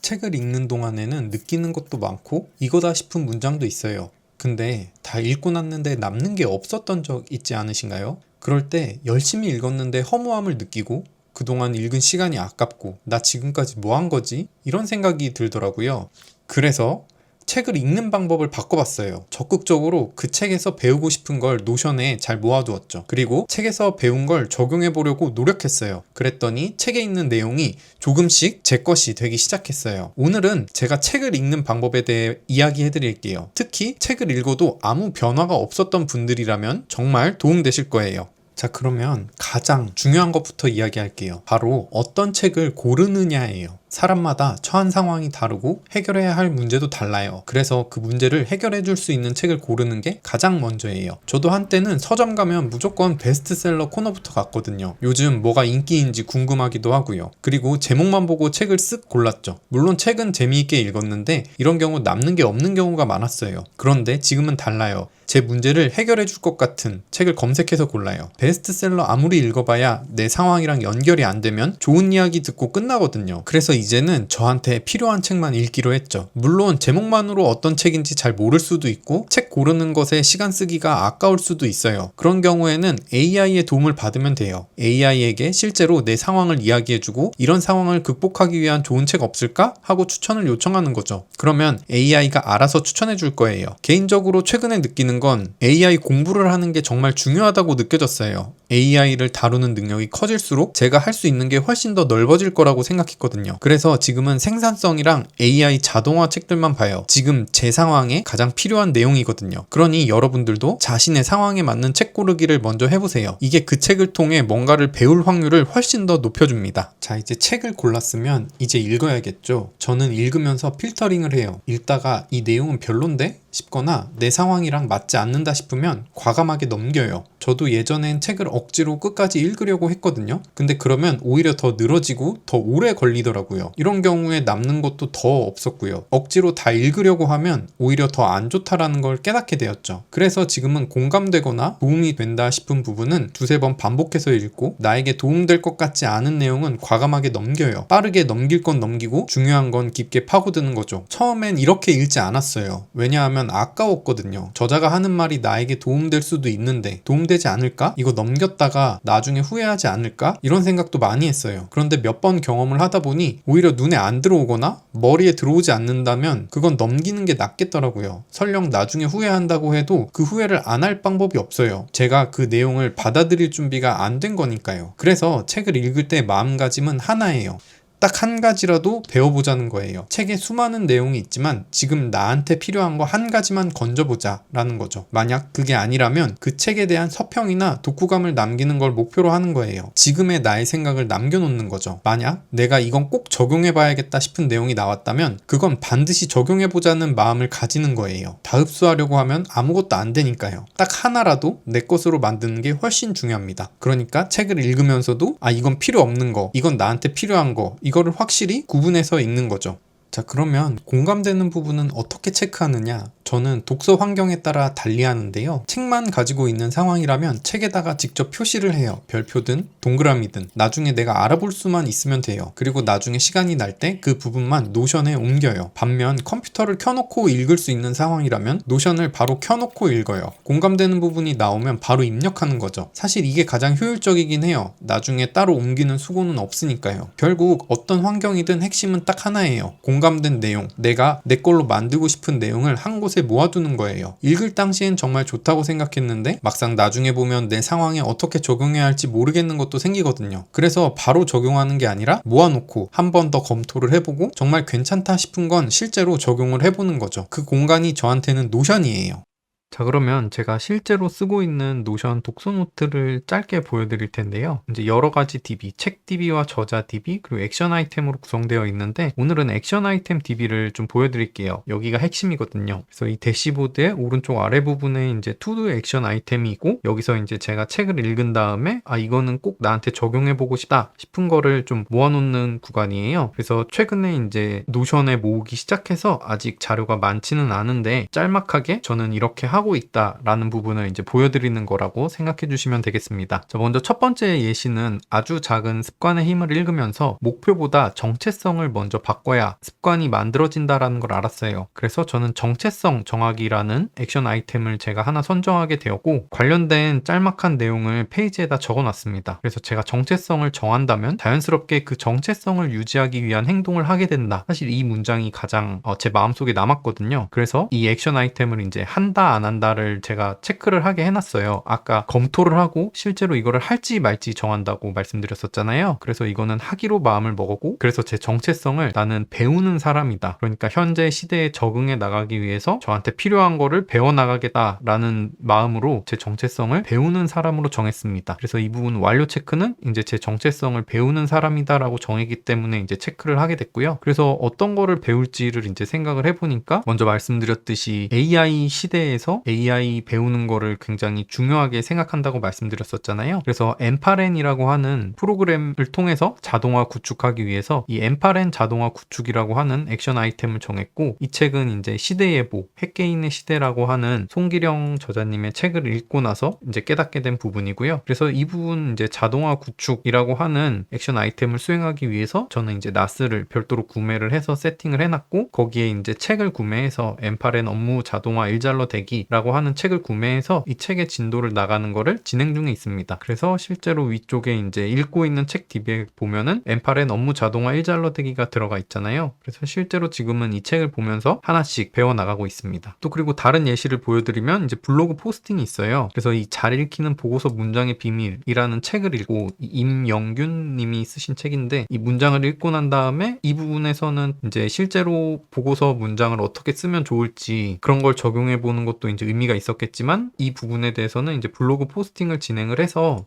책을 읽는 동안에는 느끼는 것도 많고 이거다 싶은 문장도 있어요. 근데 다 읽고 났는데 남는 게 없었던 적 있지 않으신가요? 그럴 때 열심히 읽었는데 허무함을 느끼고 그동안 읽은 시간이 아깝고 나 지금까지 뭐 한 거지? 이런 생각이 들더라고요. 그래서 책을 읽는 방법을 바꿔봤어요. 적극적으로 그 책에서 배우고 싶은 걸 노션에 잘 모아두었죠. 그리고 책에서 배운 걸 적용해 보려고 노력했어요. 그랬더니 책에 있는 내용이 조금씩 제 것이 되기 시작했어요. 오늘은 제가 책을 읽는 방법에 대해 이야기해 드릴게요. 특히 책을 읽어도 아무 변화가 없었던 분들이라면 정말 도움되실 거예요. 자, 그러면 가장 중요한 것부터 이야기할게요. 바로 어떤 책을 고르느냐예요. 사람마다 처한 상황이 다르고 해결해야 할 문제도 달라요. 그래서 그 문제를 해결해 줄 수 있는 책을 고르는 게 가장 먼저예요. 저도 한때는 서점 가면 무조건 베스트셀러 코너부터 갔거든요. 요즘 뭐가 인기인지 궁금하기도 하고요. 그리고 제목만 보고 책을 쓱 골랐죠. 물론 책은 재미있게 읽었는데 이런 경우 남는 게 없는 경우가 많았어요. 그런데 지금은 달라요. 제 문제를 해결해 줄 것 같은 책을 검색해서 골라요. 베스트셀러 아무리 읽어봐야 내 상황이랑 연결이 안 되면 좋은 이야기 듣고 끝나거든요. 그래서 이제는 저한테 필요한 책만 읽기로 했죠. 물론 제목만으로 어떤 책인지 잘 모를 수도 있고 책 고르는 것에 시간 쓰기가 아까울 수도 있어요. 그런 경우에는 AI의 도움을 받으면 돼요. AI에게 실제로 내 상황을 이야기해주고 이런 상황을 극복하기 위한 좋은 책 없을까? 하고 추천을 요청하는 거죠. 그러면 AI가 알아서 추천해 줄 거예요. 개인적으로 최근에 느끼는 건 AI 공부를 하는 게 정말 중요하다고 느껴졌어요. AI를 다루는 능력이 커질수록 제가 할 수 있는 게 훨씬 더 넓어질 거라고 생각했거든요. 그래서 지금은 생산성이랑 AI 자동화 책들만 봐요. 지금 제 상황에 가장 필요한 내용이거든요. 그러니 여러분들도 자신의 상황에 맞는 책 고르기를 먼저 해보세요. 이게 그 책을 통해 뭔가를 배울 확률을 훨씬 더 높여줍니다. 자, 이제 책을 골랐으면 이제 읽어야겠죠. 저는 읽으면서 필터링을 해요. 읽다가 이 내용은 별론데? 싶거나 내 상황이랑 맞지 않는다 싶으면 과감하게 넘겨요. 저도 예전엔 책을 억지로 끝까지 읽으려고 했거든요. 근데 그러면 오히려 더 늘어지고 더 오래 걸리더라고요. 이런 경우에 남는 것도 더 없었고요. 억지로 다 읽으려고 하면 오히려 더 안 좋다라는 걸 깨닫게 되었죠. 그래서 지금은 공감되거나 도움이 된다 싶은 부분은 두세 번 반복해서 읽고 나에게 도움될 것 같지 않은 내용은 과감하게 넘겨요. 빠르게 넘길 건 넘기고 중요한 건 깊게 파고드는 거죠. 처음엔 이렇게 읽지 않았어요. 왜냐하면 아까웠거든요. 저자가 하는 말이 나에게 도움될 수도 있는데 도움되지 않을까? 이거 넘겼다가 나중에 후회하지 않을까? 이런 생각도 많이 했어요. 그런데 몇 번 경험을 하다 보니 오히려 눈에 안 들어오거나 머리에 들어오지 않는다면 그건 넘기는 게 낫겠더라고요. 설령 나중에 후회한다고 해도 그 후회를 안 할 방법이 없어요. 제가 그 내용을 받아들일 준비가 안 된 거니까요. 그래서 책을 읽을 때 마음가짐은 하나예요. 딱 한 가지라도 배워보자는 거예요. 책에 수많은 내용이 있지만 지금 나한테 필요한 거 한 가지만 건져보자 라는 거죠. 만약 그게 아니라면 그 책에 대한 서평이나 독후감을 남기는 걸 목표로 하는 거예요. 지금의 나의 생각을 남겨놓는 거죠. 만약 내가 이건 꼭 적용해봐야겠다 싶은 내용이 나왔다면 그건 반드시 적용해보자는 마음을 가지는 거예요. 다 흡수하려고 하면 아무것도 안 되니까요. 딱 하나라도 내 것으로 만드는 게 훨씬 중요합니다. 그러니까 책을 읽으면서도 이건 필요 없는 거, 이건 나한테 필요한 거, 이거를 확실히 구분해서 읽는 거죠. 자, 그러면 공감되는 부분은 어떻게 체크하느냐? 저는 독서 환경에 따라 달리 하는데요. 책만 가지고 있는 상황이라면 책에다가 직접 표시를 해요. 별표든 동그라미든 나중에 내가 알아볼 수만 있으면 돼요. 그리고 나중에 시간이 날 때 그 부분만 노션에 옮겨요. 반면 컴퓨터를 켜놓고 읽을 수 있는 상황이라면 노션을 바로 켜놓고 읽어요. 공감되는 부분이 나오면 바로 입력하는 거죠. 사실 이게 가장 효율적이긴 해요. 나중에 따로 옮기는 수고는 없으니까요. 결국 어떤 환경이든 핵심은 딱 하나예요. 공감된 내용, 내가 내 걸로 만들고 싶은 내용을 한 곳에 모아두는 거예요. 읽을 당시엔 정말 좋다고 생각했는데 막상 나중에 보면 내 상황에 어떻게 적용해야 할지 모르겠는 것도 생기거든요. 그래서 바로 적용하는 게 아니라 모아놓고 한 번 더 검토를 해보고 정말 괜찮다 싶은 건 실제로 적용을 해보는 거죠. 그 공간이 저한테는 노션이에요. 자, 그러면 제가 실제로 쓰고 있는 노션 독서 노트를 짧게 보여드릴 텐데요. 이제 여러 가지 DB, 책 DB와 저자 DB, 그리고 액션 아이템으로 구성되어 있는데 오늘은 액션 아이템 DB를 좀 보여드릴게요. 여기가 핵심이거든요. 그래서 이 대시보드의 오른쪽 아래 부분에 이제 투두 액션 아이템이 있고 여기서 이제 제가 책을 읽은 다음에 이거는 꼭 나한테 적용해보고 싶다 싶은 거를 좀 모아놓는 구간이에요. 그래서 최근에 이제 노션에 모으기 시작해서 아직 자료가 많지는 않은데 짤막하게 저는 이렇게 하고 있다라는 부분을 이제 보여드리는 거라고 생각해 주시면 되겠습니다. 자, 먼저 첫 번째 예시는 아주 작은 습관의 힘을 읽으면서 목표보다 정체성을 먼저 바꿔야 습관이 만들어진다라는 걸 알았어요. 그래서 저는 정체성 정하기라는 액션 아이템을 제가 하나 선정하게 되었고, 관련된 짤막한 내용을 페이지에다 적어놨습니다. 그래서 제가 정체성을 정한다면 자연스럽게 그 정체성을 유지하기 위한 행동을 하게 된다. 사실 이 문장이 가장 제 마음속에 남았거든요. 그래서 이 액션 아이템을 이제 한다 안 한다를 제가 체크를 하게 해놨어요. 아까 검토를 하고 실제로 이거를 할지 말지 정한다고 말씀드렸었잖아요. 그래서 이거는 하기로 마음을 먹었고, 그래서 제 정체성을 나는 배우는 사람이다. 그러니까 현재 시대에 적응해 나가기 위해서 저한테 필요한 거를 배워나가겠다라는 마음으로 제 정체성을 배우는 사람으로 정했습니다. 그래서 이 부분 완료 체크는 이제 제 정체성을 배우는 사람이다라고 정했기 때문에 이제 체크를 하게 됐고요. 그래서 어떤 거를 배울지를 이제 생각을 해보니까, 먼저 말씀드렸듯이 AI 시대에서 AI 배우는 거를 굉장히 중요하게 생각한다고 말씀드렸었잖아요. 그래서 엠파렌이라고 하는 프로그램을 통해서 자동화 구축하기 위해서 이 엠파렌 자동화 구축이라고 하는 액션 아이템을 정했고, 이 책은 이제 시대예보, 핵개인의 시대라고 하는 송기령 저자님의 책을 읽고 나서 이제 깨닫게 된 부분이고요. 그래서 이 부분 이제 자동화 구축이라고 하는 액션 아이템을 수행하기 위해서 저는 이제 나스를 별도로 구매를 해서 세팅을 해놨고, 거기에 이제 책을 구매해서 엠파렌 업무 자동화 일잘러 대기라고 하는 책을 구매해서 이 책의 진도를 나가는 거를 진행 중에 있습니다. 그래서 실제로 위쪽에 이제 읽고 있는 책 DB에 보면은 엠파렌 업무 자동화 일잘러 대기가 들어가 있잖아요. 그래서 실제로 지금은 이 책을 보면서 하나씩 배워나가고 있습니다. 또 그리고 다른 예시를 보여드리면 이제 블로그 포스팅이 있어요. 그래서 이 잘 읽히는 보고서 문장의 비밀이라는 책을 읽고, 임영균 님이 쓰신 책인데, 이 문장을 읽고 난 다음에 이 부분에서는 이제 실제로 보고서 문장을 어떻게 쓰면 좋을지 그런 걸 적용해 보는 것도 이제 의미가 있었겠지만, 이 부분에 대해서는 이제 블로그 포스팅을 진행을 해서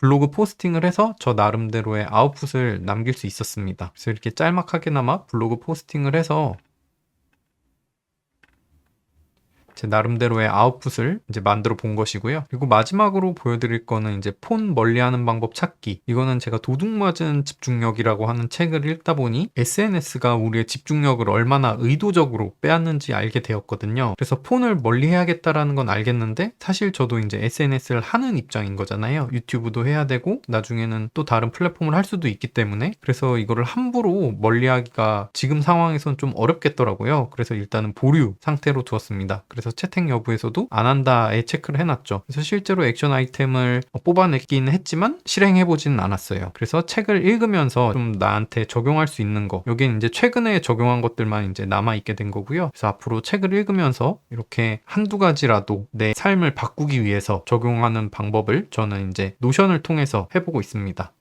저 나름대로의 아웃풋을 남길 수 있었습니다. 그래서 이렇게 짤막하게나마 블로그 포스팅을 해서 제 나름대로의 아웃풋을 이제 만들어 본 것이고요. 그리고 마지막으로 보여드릴 거는 이제 폰 멀리하는 방법 찾기. 이거는 제가 도둑맞은 집중력이라고 하는 책을 읽다 보니 SNS가 우리의 집중력을 얼마나 의도적으로 빼앗는지 알게 되었거든요. 그래서 폰을 멀리해야겠다라는 건 알겠는데, 사실 저도 이제 SNS를 하는 입장인 거잖아요. 유튜브도 해야 되고 나중에는 또 다른 플랫폼을 할 수도 있기 때문에, 그래서 이거를 함부로 멀리하기가 지금 상황에선 좀 어렵겠더라고요. 그래서 일단은 보류 상태로 두었습니다. 그래서 채택 여부에서도 안 한다에 체크를 해놨죠. 그래서 실제로 액션 아이템을 뽑아내긴 했지만 실행해보지는 않았어요. 그래서 책을 읽으면서 좀 나한테 적용할 수 있는 거, 여기는 이제 최근에 적용한 것들만 이제 남아있게 된 거고요. 그래서 앞으로 책을 읽으면서 이렇게 한두 가지라도 내 삶을 바꾸기 위해서 적용하는 방법을 저는 이제 노션을 통해서 해보고 있습니다.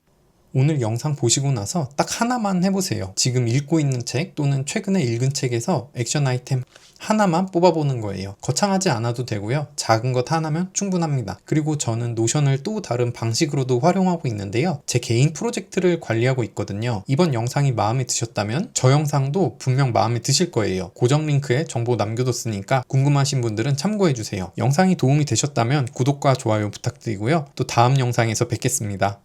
오늘 영상 보시고 나서 딱 하나만 해보세요. 지금 읽고 있는 책 또는 최근에 읽은 책에서 액션 아이템 하나만 뽑아보는 거예요. 거창하지 않아도 되고요. 작은 것 하나면 충분합니다. 그리고 저는 노션을 또 다른 방식으로도 활용하고 있는데요. 제 개인 프로젝트를 관리하고 있거든요. 이번 영상이 마음에 드셨다면 저 영상도 분명 마음에 드실 거예요. 고정 링크에 정보 남겨뒀으니까 궁금하신 분들은 참고해주세요. 영상이 도움이 되셨다면 구독과 좋아요 부탁드리고요. 또 다음 영상에서 뵙겠습니다.